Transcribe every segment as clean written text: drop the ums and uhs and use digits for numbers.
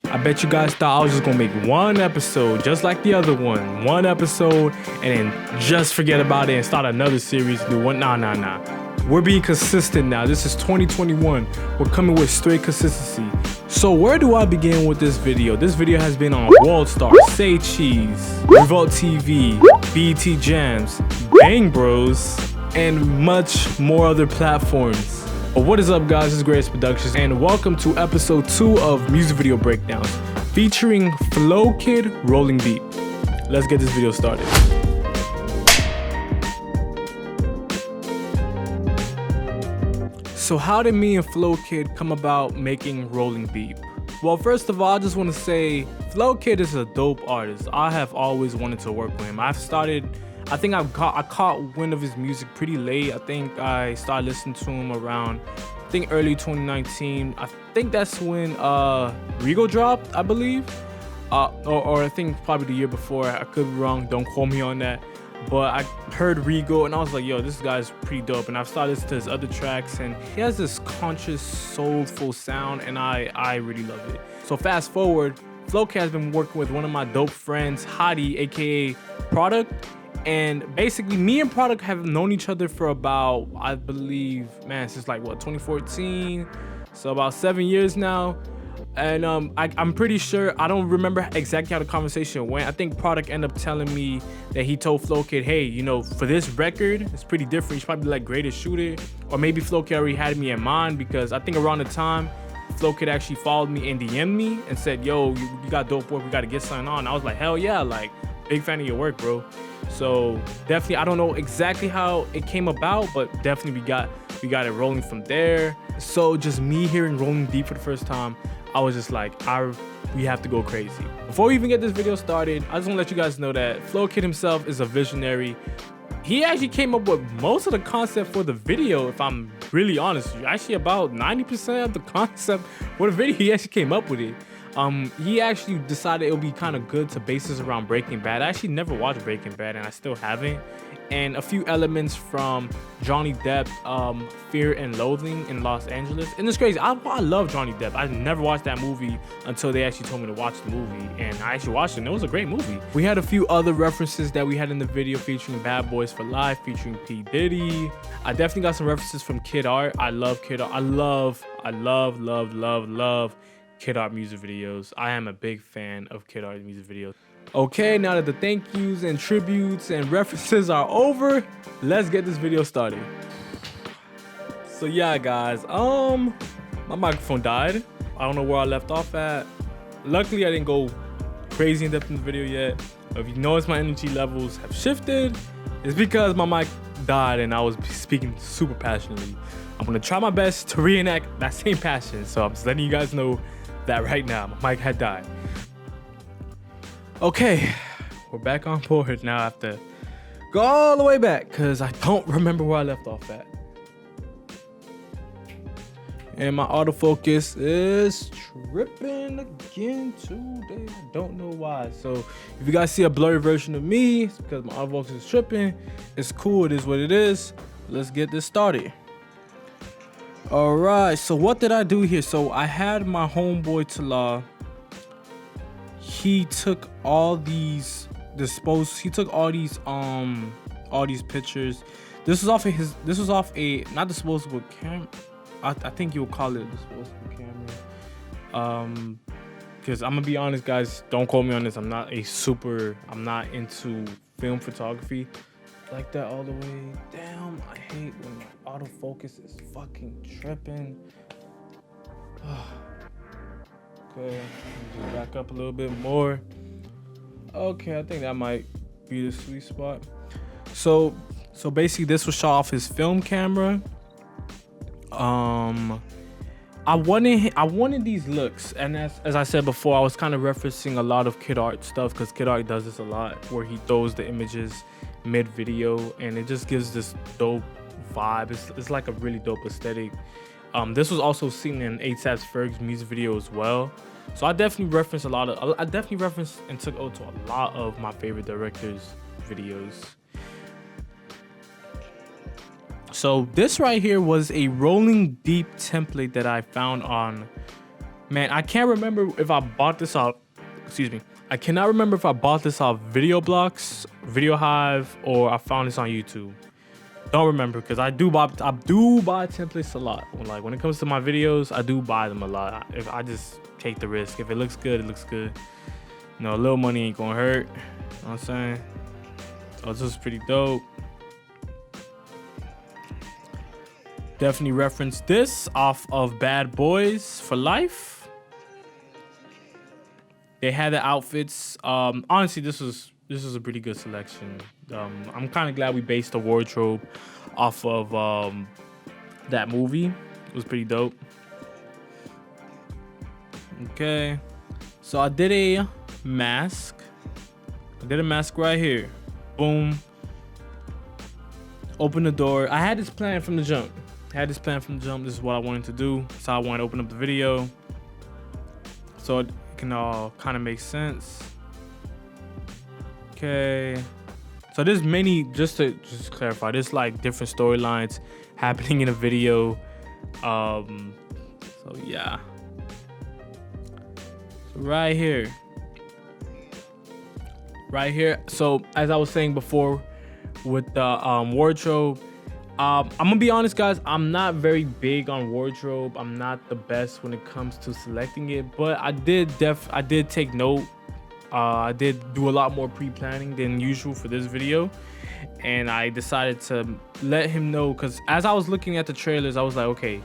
I bet you guys thought I was just gonna make one episode just like the other one episode, and then just forget about it and start another series. Do one. Nah. We're being consistent now. This is 2021. We're coming with straight consistency. So where do I begin with this video? This video has been on World Star, Say Cheese, Revolt TV, BT Jams, Bang Bros, and much more other platforms. But what is up, guys? This is Greateztproductions, and welcome to episode 2 of Music Video Breakdowns, featuring Flokid Rolling Deep. Let's get this video started. So how did me and Flokid come about making Rolling Deep? Well, first of all, I just want to say Flokid is a dope artist. I have always wanted to work with him. I think I caught wind of his music pretty late. I think I started listening to him around, early 2019. I think that's when Rigo dropped, I believe. Or I think probably the year before. I could be wrong, don't quote me on that. But I heard Rigo and I was like, yo, this guy's pretty dope. And I've started listening to his other tracks, and he has this conscious, soulful sound, and I really love it. So fast forward, Flokid has been working with one of my dope friends, Hottie, aka Product. And basically, me and Product have known each other for about, I believe, since like what, 2014? So about 7 years now. And I'm pretty sure, I don't remember exactly how the conversation went. I think Product ended up telling me that he told Flokid, hey, you know, for this record, it's pretty different. You should probably like Greatest Shooter. Or maybe Flokid already had me in mind, because I think around the time, Flokid actually followed me and DM'd me and said, yo, you got dope work, we got to get something on. I was like, hell yeah, like, big fan of your work, bro. So definitely, I don't know exactly how it came about, but definitely we got it rolling from there. So just me hearing Rolling Deep for the first time, I was just like, we have to go crazy. Before we even get this video started, I just want to let you guys know that Flokid himself is a visionary. He actually came up with most of the concept for the video, if I'm really honest with you. Actually, about 90% of the concept for the video, he actually came up with it. He actually decided it would be kind of good to base this around Breaking Bad. I actually never watched Breaking Bad, and I still haven't. And a few elements from Johnny Depp, Fear and Loathing in Los Angeles. And it's crazy, I love Johnny Depp. I never watched that movie until they actually told me to watch the movie, and I actually watched it, and it was a great movie. We had a few other references that we had in the video, featuring Bad Boys for Life, featuring P. Diddy. I definitely got some references from Kid Art. I love Kid Art. I love Kid Art music videos. I am a big fan of Kid Art music videos. Okay, now that the thank yous and tributes and references are over, let's get this video started. So yeah, guys, my microphone died. I don't know where I left off at. Luckily, I didn't go crazy in depth in the video yet. But if you notice my energy levels have shifted, it's because my mic died and I was speaking super passionately. I'm gonna try my best to reenact that same passion. So I'm just letting you guys know that right now, my mic had died. Okay, we're back on board now. I have to go all the way back because I don't remember where I left off at. And my autofocus is tripping again today. I don't know why. So if you guys see a blurry version of me, it's because my autofocus is tripping. It's cool, it is what it is. Let's get this started. All right, so what did I do here? So I had my homeboy Tala. He took all these pictures. This was off a not disposable camera. I think you would call it a disposable camera. Because I'm gonna be honest, guys, don't quote me on this. I'm not into film photography like that all the way. Damn, I hate when my autofocus is fucking tripping. Okay, just back up a little bit more. Okay, I think that might be the sweet spot. So basically, this was shot off his film camera. I wanted these looks, and as I said before, I was kind of referencing a lot of Kid Art stuff, because Kid Art does this a lot, where he throws the images mid-video, and it just gives this dope vibe. It's like a really dope aesthetic. This was also seen in ASAP Ferg's music video as well. So I definitely referenced and took out to a lot of my favorite directors' videos. So this right here was a Rolling Deep template that I found on Man, I can't remember if I bought this off. Excuse me. I cannot remember if I bought this off Video Blocks, Video Hive, or I found this on YouTube. Don't remember because I do buy templates a lot. Like when it comes to my videos, I do buy them a lot. If I just take the risk. If it looks good, it looks good. You know, a little money ain't gonna hurt. You know what I'm saying? So this is pretty dope. Definitely reference this off of Bad Boys for Life. They had the outfits. Honestly, this was a pretty good selection. I'm kind of glad we based the wardrobe off of that movie. It was pretty dope. Okay, so I did a mask. Right here. Boom. Open the door. I had this plan from the jump. This is what I wanted to do. So I wanted to open up the video so it can all kind of make sense. Okay. So there's many, just to clarify, there's like different storylines happening in a video. So yeah. So right here. So as I was saying before with the wardrobe, I'm gonna be honest, guys. I'm not very big on wardrobe. I'm not the best when it comes to selecting it, but I did take note. I did do a lot more pre-planning than usual for this video, and I decided to let him know because as I was looking at the trailers, I was like, okay,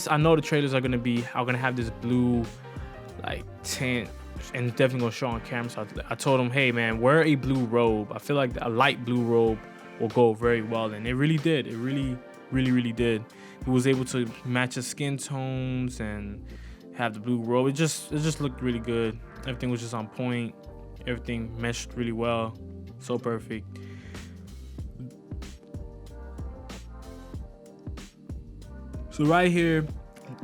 I know the trailers are gonna have this blue like tint, and it's definitely gonna show on camera. So I told him, hey man, wear a blue robe. I feel like a light blue robe will go very well, and it really did. It really did. He was able to match his skin tones and have the blue robe. It just looked really good. Everything was just on point. Everything meshed really well. So perfect. So right here,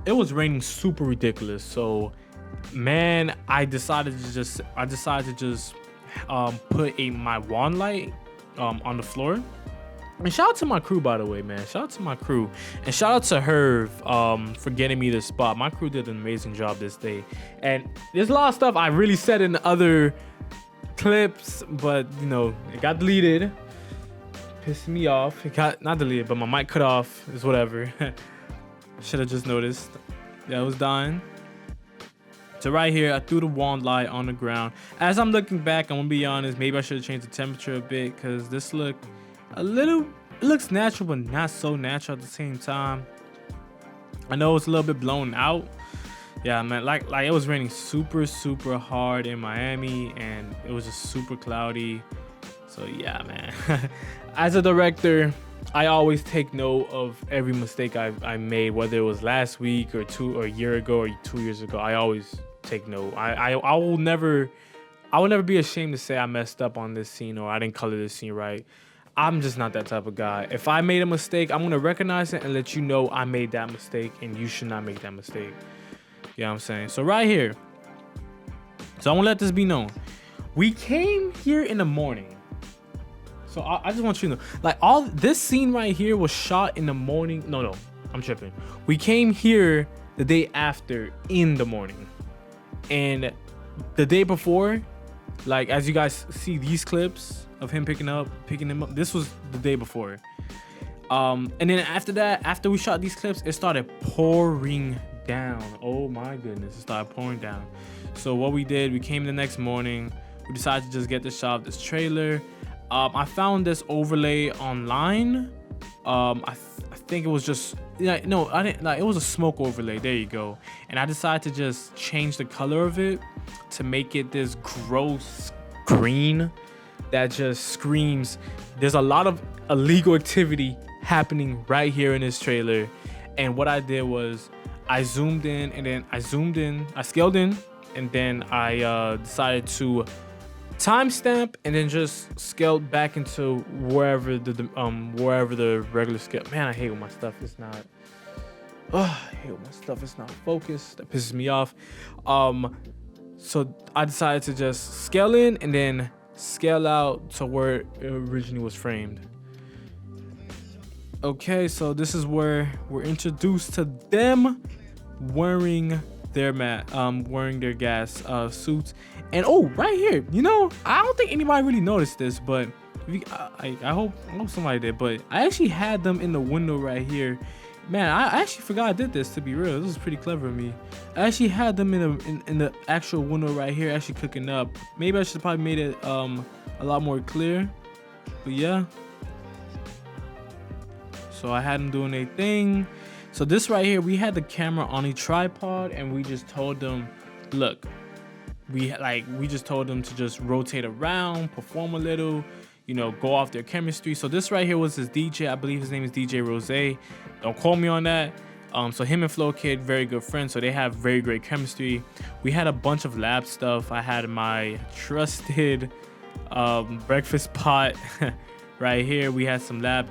it was raining super ridiculous. So man, I decided to just put my wand light on the floor. And shout out to my crew, by the way, man. Shout out to my crew. And shout out to Herv for getting me this spot. My crew did an amazing job this day. And there's a lot of stuff I really said in the other clips, but you know, it got deleted. Pissed me off. It got not deleted, but my mic cut off. It's whatever. Should have just noticed. Yeah, it was dying. So right here, I threw the wand light on the ground. As I'm looking back, I'm gonna be honest, maybe I should have changed the temperature a bit because this looked it looks natural, but not so natural at the same time. I know it's a little bit blown out. Yeah, man, like it was raining super hard in Miami, and it was just super cloudy. So yeah, man. As a director, I always take note of every mistake I made, whether it was last week or a year ago or 2 years ago. I always take note. I will never be ashamed to say I messed up on this scene or I didn't color this scene right. I'm just not that type of guy. If I made a mistake, I'm gonna recognize it and let you know I made that mistake, and you should not make that mistake. You know what I'm saying? So right here, so I want to let this be known. We came here in the morning. So I just want you to know, like, all this scene right here was shot in the morning. No, I'm tripping. We came here the day after in the morning, and the day before, like as you guys see these clips of him picking him up, this was the day before. And then after that, after we shot these clips, it started pouring down. Oh my goodness, it started pouring down. So what we did, we came the next morning. We decided to just get the shot of this trailer. I found this overlay online. I think it was just no, I didn't, like, it was a smoke overlay. There you go. And I decided to just change the color of it to make it this gross green that just screams there's a lot of illegal activity happening right here in this trailer. And what I did was I zoomed in, and then I scaled in, and then I decided to timestamp and then just scaled back into wherever the regular scale. Man, I hate when my stuff is not focused. That pisses me off. So I decided to just scale in and then scale out to where it originally was framed. Okay, so this is where we're introduced to them wearing their wearing their gas suits. And oh, right here, you know, I don't think anybody really noticed this, but I hope somebody did. But I actually had them in the window right here. Man, I actually forgot I did this, to be real. This is pretty clever of me. I actually had them in the actual window right here, actually cooking up. Maybe I should have probably made it a lot more clear. But yeah. So I had them doing their thing. So this right here, we had the camera on a tripod, and we just told them, look, we just told them to just rotate around, perform a little, you know, go off their chemistry. So this right here was his DJ. I believe his name is DJ Rose. Don't quote me on that. So him and Flokid, very good friends. So they have very great chemistry. We had a bunch of lab stuff. I had my trusted breakfast pot right here. We had some lab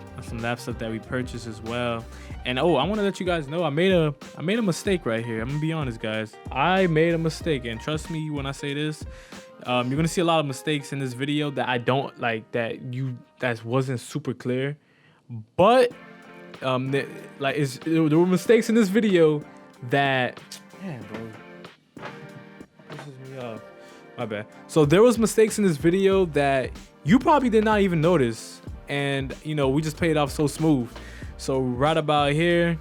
stuff that we purchased as well. And oh, I want to let you guys know I made a mistake right here. I'm gonna be honest, guys. I made a mistake, and trust me when I say this. You're gonna see a lot of mistakes in this video that I don't like, that wasn't super clear, but there were mistakes in this video that, man, bro, pisses me off. My bad. So there was mistakes in this video that you probably did not even notice, and you know, we just played it off so smooth. So right about here,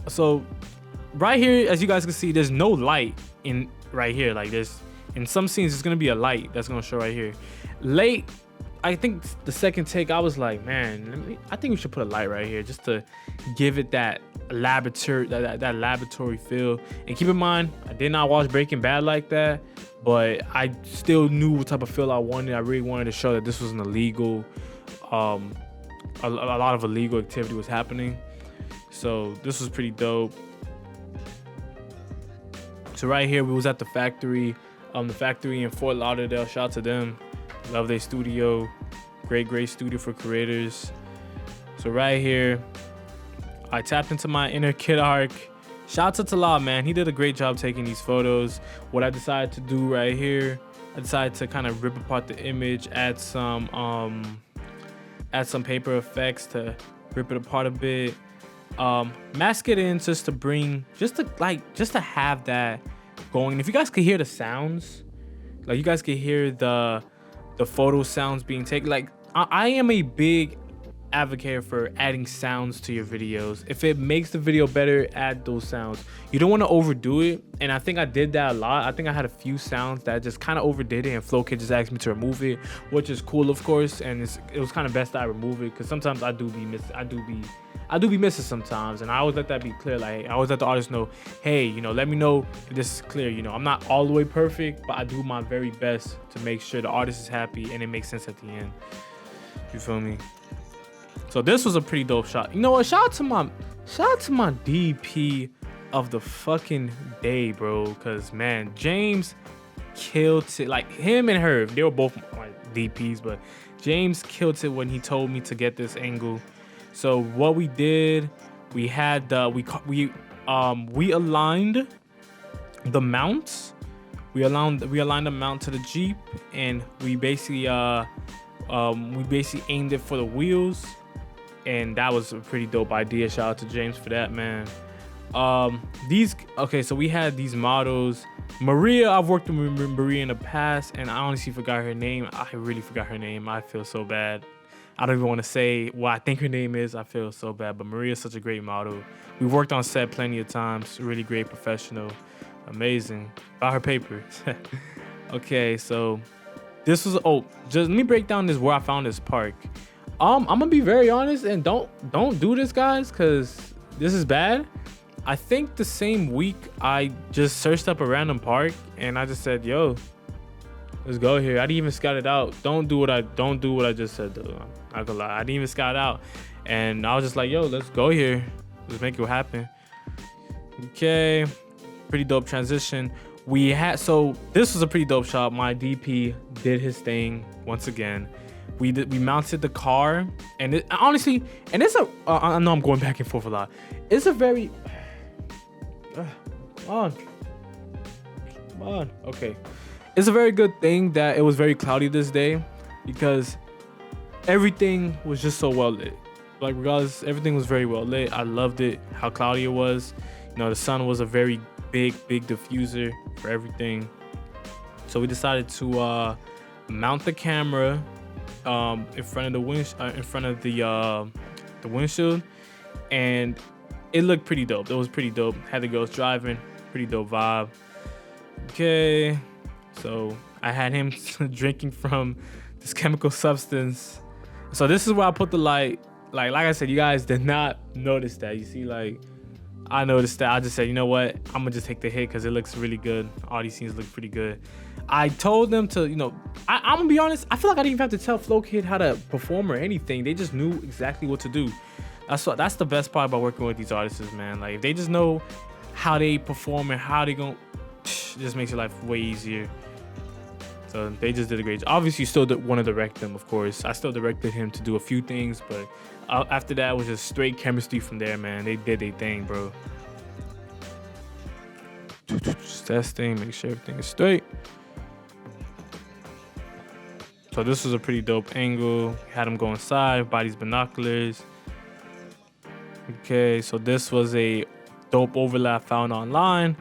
so right here, as you guys can see, there's no light in right here. Like there's, in some scenes, there's gonna be a light that's gonna show right here. Late, I think the second take, I was like, man, I think we should put a light right here just to give it that laboratory, that laboratory feel. And keep in mind, I did not watch Breaking Bad like that, but I still knew what type of feel I wanted. I really wanted to show that this was an illegal, a lot of illegal activity was happening. So this was pretty dope. So right here, we was at the factory in Fort Lauderdale. Shout out to them. Love their studio. Great studio for creators. So right here, I tapped into my inner kid arc. Shout out to Talal, man. He did a great job taking these photos. What I decided to do right here, I decided to kind of rip apart the image, add some paper effects to rip it apart a bit. Mask it in just to have that going. And if you guys could hear the sounds, like you guys could hear the photo sounds being taken, like I am a big advocate for adding sounds to your videos. If it makes the video better, add those sounds. You don't want to overdo it, and I think I did that a lot. I think I had a few sounds that just kind of overdid it, and Flokid just asked me to remove it, which is cool, of course, and it was kind of best that I remove it, because sometimes I do be missing sometimes, and I always let that be clear. Like I always let the artist know, hey, you know, let me know if this is clear. You know, I'm not all the way perfect, but I do my very best to make sure the artist is happy and it makes sense at the end. You feel me? So this was a pretty dope shot. You know what? Shout out to my DP of the fucking day, bro. Cause man, James killed it. Like him and her, they were both my DPs, but James killed it when he told me to get this angle. So what we did, we had we aligned the mounts. We aligned the mount to the Jeep, and we basically aimed it for the wheels. And that was a pretty dope idea. Shout out to James for that, man. So we had these models. Maria, I've worked with Maria in the past, and I honestly forgot her name. I really forgot her name. I feel so bad. I don't even want to say what I think her name is. I feel so bad. But Maria's such a great model. We worked on set plenty of times. Really great professional. Amazing. About her paper. Okay, so this was, just let me break down where I found this park. I'm gonna be very honest, and don't do this, guys, because this is bad. I think the same week I just searched up a random park and I just said, yo, let's go here. I didn't even scout it out. Don't do what I just said, though. I'm not gonna lie. I didn't even scout it out, and I was just like, yo, let's go here. Let's make it happen. Okay, pretty dope transition. So this was a pretty dope shot. My DP did his thing once again. We mounted the car, and honestly, I know I'm going back and forth a lot. It's a very come on. Okay, it's a very good thing that it was very cloudy this day, because everything was just so well lit. Like regardless, everything was very well lit. I loved it, how cloudy it was. You know, the sun was a very big diffuser for everything. So we decided to mount the camera in front of the windshield, and it looked pretty dope. It was pretty dope. Had the girls driving, pretty dope vibe. Okay, so I had him drinking from this chemical substance. So this is where I put the light. Like I said, you guys did not notice that. You see, like, I noticed that. I just said, you know what? I'm gonna just take the hit because it looks really good. All these scenes look pretty good. I told them to, you know, I'm gonna be honest. I feel like I didn't even have to tell Flokid how to perform or anything. They just knew exactly what to do. That's the best part about working with these artists, man. Like, if they just know how they perform and how they gon', it just makes your life way easier. So they just did a great job. Obviously, you still want to direct them, of course. I still directed him to do a few things, but after that, it was just straight chemistry from there, man. They did their thing, bro. Just testing, make sure everything is straight. So this was a pretty dope angle. Had him go inside, buy these binoculars. Okay, so this was a dope overlap found online.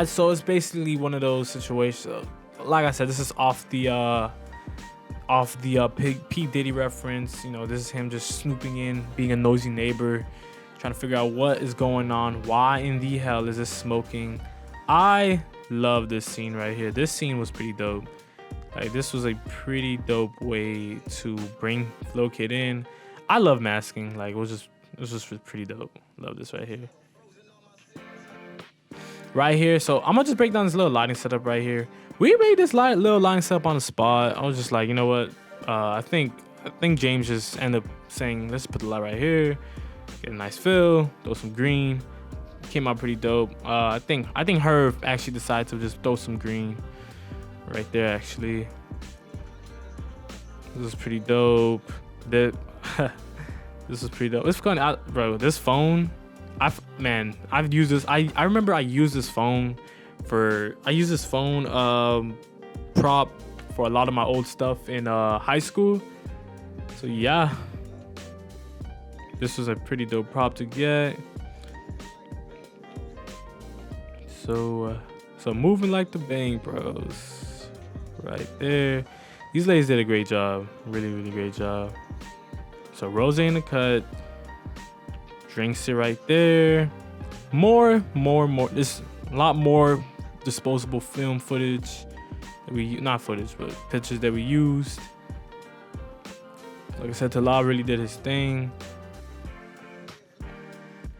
So it's basically one of those situations. Like I said, this is off the P Diddy reference. You know, this is him just snooping in, being a nosy neighbor, trying to figure out what is going on. Why in the hell is this smoking? I love this scene right here. This scene was pretty dope. Like, this was a pretty dope way to bring Flokid in. I love masking. Like, it was just pretty dope. Love this right here. Right here, so I'm gonna just break down this little lighting setup right here. We made this little lighting setup on the spot. I was just like, you know what? I think James just ended up saying, let's put the light right here, get a nice fill, throw some green. Came out pretty dope. I think Herb actually decided to just throw some green right there. Actually, this is pretty dope. This is pretty dope. It's funny, bro. This phone, I've used this. I remember I used this phone prop for a lot of my old stuff in high school. So yeah, this was a pretty dope prop to get. So moving like the Bang Bros, right there. These ladies did a great job, really great job. So Rose in the cut, drinks it right there. More. There's a lot more disposable film footage that not footage, but pictures that we used. Like I said, Talal really did his thing.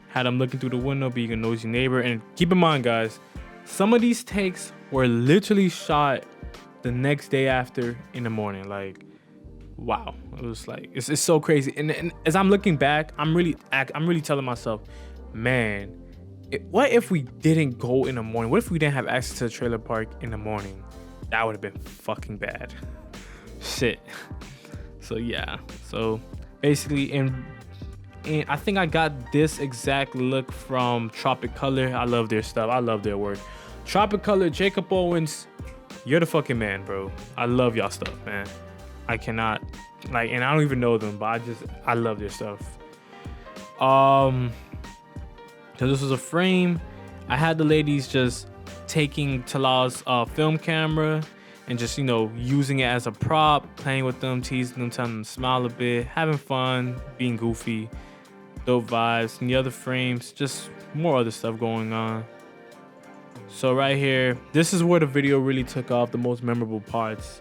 Had him looking through the window, being a nosy neighbor. And keep in mind, guys, some of these takes were literally shot the next day after in the morning. Like, wow, it was like, it's so crazy. And as I'm looking back, I'm really telling myself, man, what if we didn't go in the morning? What if we didn't have access to the trailer park in the morning? That would have been fucking bad. Shit. So yeah, so basically, and I think I got this exact look from Tropic Color. I love their stuff. I love their work. Tropic Color, Jacob Owens, you're the fucking man, bro. I love y'all stuff, man. I cannot, like, and I don't even know them, but I love their stuff. So this was a frame. I had the ladies just taking Talal's film camera and just, you know, using it as a prop, playing with them, teasing them, telling them to smile a bit, having fun, being goofy. Dope vibes. And the other frames, just more other stuff going on. So right here, this is where the video really took off, the most memorable parts.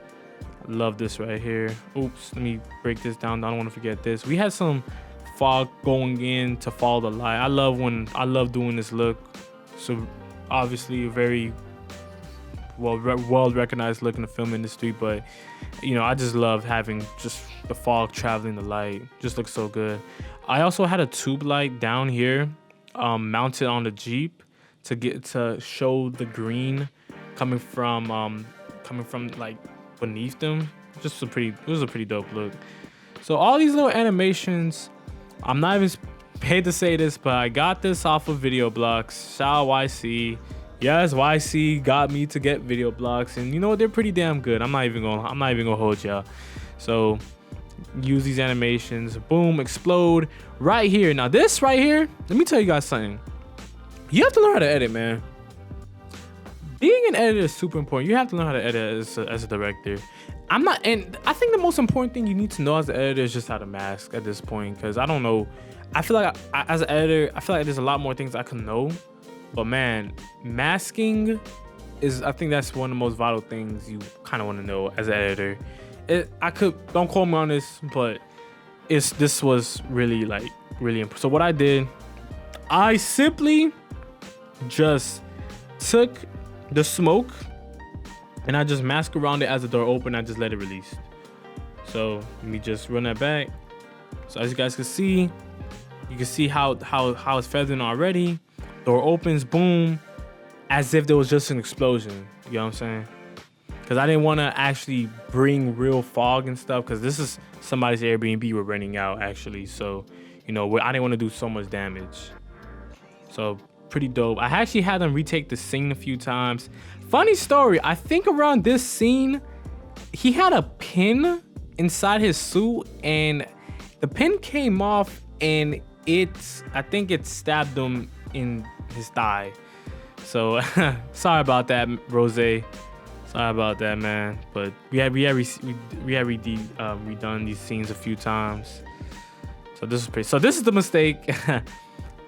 I love this right here. Oops, let me break this down. I don't want to forget this. We had some fog going in to follow the light. I love doing this look. So obviously a very well recognized look in the film industry, but you know, I just love having just the fog traveling the light. Just looks so good. I also had a tube light down here, mounted on the Jeep to show the green coming from like beneath them. It was a pretty dope look. So all these little animations, I'm not even paid to say this, but I got this off of Video Blocks. Shout out YC. Yes, YC got me to get Video Blocks, and you know what? They're pretty damn good. I'm not even gonna hold y'all. So use these animations. Boom, explode right here. Now this right here, let me tell you guys something. You have to learn how to edit, man. being an editor is super important. You have to learn how to edit as a director. And I think the most important thing you need to know as an editor is just how to mask at this point. Because I don't know, I feel like as an editor, I feel like there's a lot more things I can know. But man, masking is, I think that's one of the most vital things you kind of want to know as an editor. Don't quote me on this, but this was really really important. So what I did, I simply just took the smoke and I just mask around it as the door opened. I just let it release. So let me just run that back. So as you guys can see, you can see how it's feathering already. Door opens, boom, as if there was just an explosion. You know what I'm saying? Because I didn't want to actually bring real fog and stuff, because this is somebody's Airbnb we're renting out actually. So, you know, I didn't want to do so much damage. So pretty dope. I actually had them retake the scene a few times. Funny story, I think around this scene, he had a pin inside his suit and the pin came off and I think it stabbed him in his thigh. So sorry about that, Rose. Sorry about that, man. But we had redone these scenes a few times. So this is the mistake.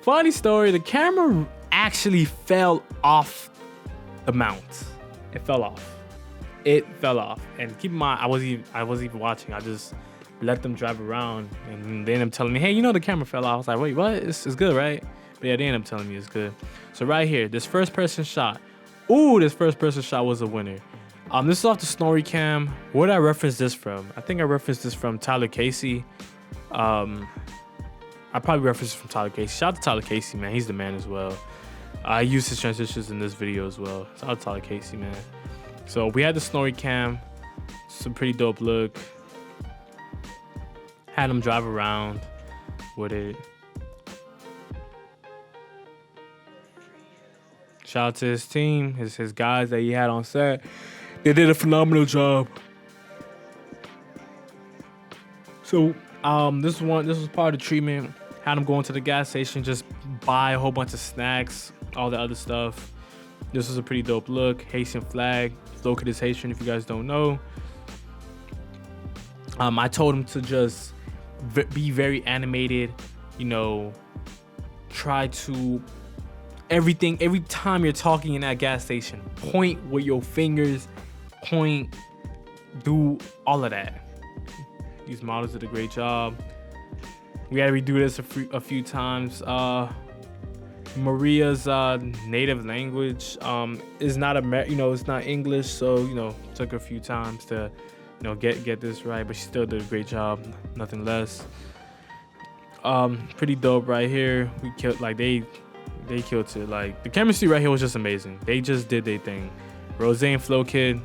Funny story, the camera actually fell off the mount. It fell off. And keep in mind, I wasn't even watching. I just let them drive around, and they ended up telling me, hey, you know, the camera fell off. I was like, wait, what? It's good, right? But yeah, they ended up telling me it's good. So right here, this first person shot. Ooh, this first person shot was a winner. This is off the Snorri cam. Where did I reference this from? I think I referenced this from Tyler Casey. I probably referenced it from Tyler Casey. Shout out to Tyler Casey, man. He's the man as well. I used his transitions in this video as well. Shout out to Tyler Casey, man. So we had the Snorri cam. Some pretty dope look. Had him drive around with it. Shout out to his team, his guys that he had on set. They did a phenomenal job. So this was part of the treatment. Had him going to the gas station, just buy a whole bunch of snacks, all the other stuff. This was a pretty dope look. Haitian flag. Flokid is Haitian, if you guys don't know. I told him to just be very animated, you know, try to every time you're talking in that gas station, point with your fingers, point, do all of that. These models did a great job. We had to redo this a few times. Maria's native language is not it's not English, so took a few times to get this right, but she still did a great job, nothing less. Pretty dope right here. We killed, they killed it. Like, the chemistry right here was just amazing. They just did their thing. Rose and Flokid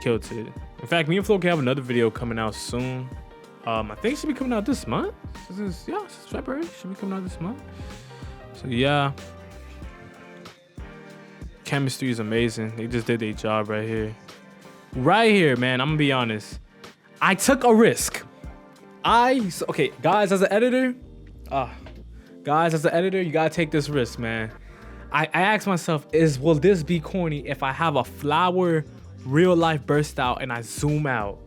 killed it. In fact, me and Flokid have another video coming out soon. I think it should be coming out this month. This is February. Should be coming out this month. So yeah, chemistry is amazing. They just did their job right here. Right here, man. I'm gonna be honest. I took a risk. Okay, guys, as an editor, you gotta take this risk, man. I asked myself, will this be corny if I have a flower real life burst out and I zoom out?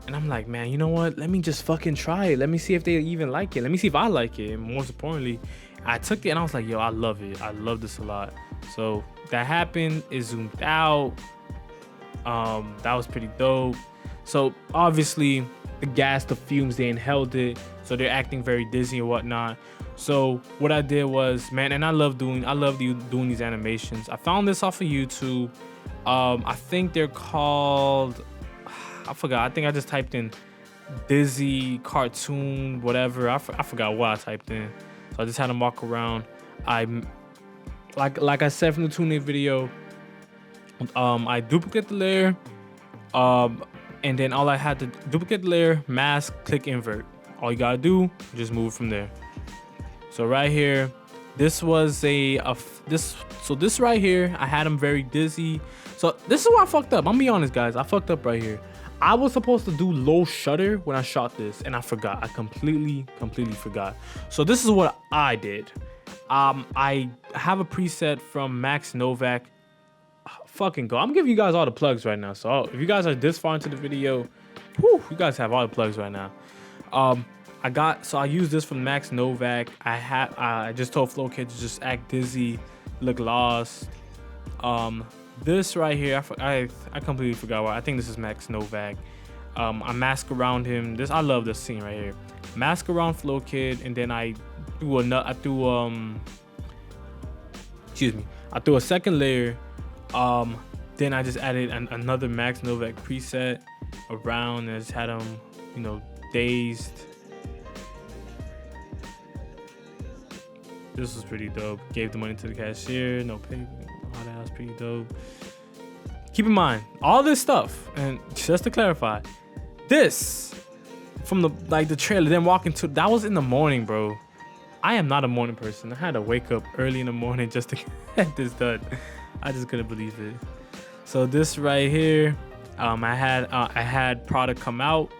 And I'm like, man, you know what? Let me just fucking try it. Let me see if they even like it. Let me see if I like it. And most importantly, I took it and I was like, yo, I love it. I love this a lot. So that happened. It zoomed out. That was pretty dope. So obviously the fumes, they inhaled it. So they're acting very dizzy and whatnot. So what I did was, man, and I love doing these animations. I found this off of YouTube. I think they're called, I forgot. I think I just typed in Dizzy cartoon, whatever. I forgot what I typed in. So I just had them walk around. Like I said from the tune-in video, I duplicate the layer, and then all I had to duplicate the layer, mask, click invert. All you gotta do, just move from there. So right here, this was this right here, I had him very dizzy. So this is where I fucked up. I'm gonna be honest, guys. I fucked up right here. I was supposed to do low shutter when I shot this, and I forgot. I completely forgot. So this is what I did. I have a preset from Max Novak. fucking go. I'm giving you guys all the plugs right now. So if you guys are this far into the video, whew, you guys have all the plugs right now. I used this from Max Novak. I just told Flokid to just act dizzy, look lost. This right here, I completely forgot what. I think this is Max Novak. I mask around him. I love this scene right here. Mask around Flokid, and then I threw a second layer. Then I just added another Max Novak preset around, and I just had him, you know, dazed. This was pretty dope. Gave the money to the cashier, no pay. All that was pretty dope. Keep in mind, all this stuff, and just to clarify, this from the trailer, then walking to, that was in the morning, bro. I am not a morning person. I had to wake up early in the morning just to get this done. I just couldn't believe it. So this right here, I had product come out,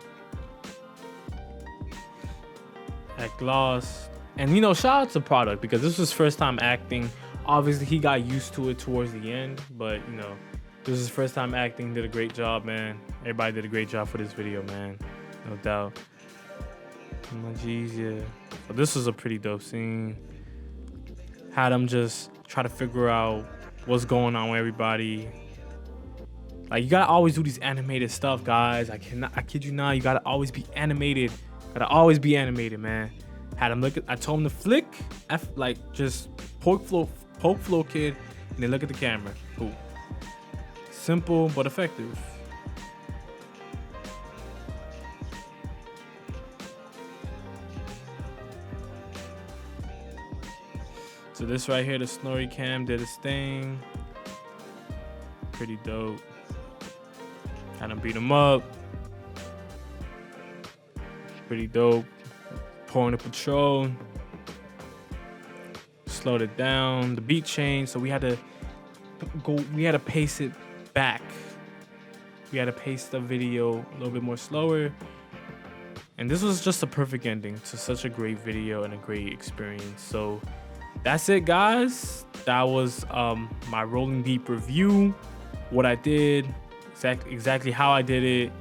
act lost, and you know, shout out to product because this was his first time acting. Obviously, he got used to it towards the end, but you know, this is his first time acting. Did a great job, man. Everybody did a great job for this video, man. No doubt. Oh my G's, yeah. So this was a pretty dope scene. Had him just try to figure out what's going on with everybody. Like, you gotta always do these animated stuff, guys. I kid you not. You gotta always be animated. Gotta always be animated, man. Had him look at, I told him to flick, just poke Flokid, and then look at the camera. Cool. Simple but effective. So this right here, the Snorri cam did its thing. Pretty dope. Had him beat him up. Pretty dope. Pouring the patrol. Slowed it down. The beat changed, so we had to pace it back. We had to pace the video a little bit more slower. And this was just a perfect ending to such a great video and a great experience. So that's it, guys. That was my Rolling Deep review. What I did, exactly how I did it.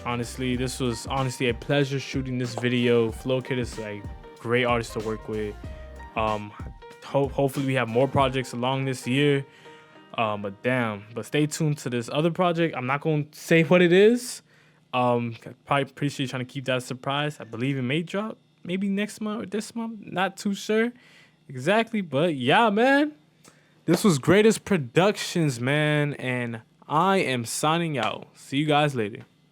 Honestly, this was a pleasure shooting this video. Flokid is like great artist to work with. Hopefully we have more projects along this year. But stay tuned to this other project. I'm not gonna say what it is. Probably pretty sure you're trying to keep that a surprise. I believe it may drop maybe next month or this month. Not too sure exactly, but yeah, man. This was Greateztproductions, man, and I am signing out. See you guys later.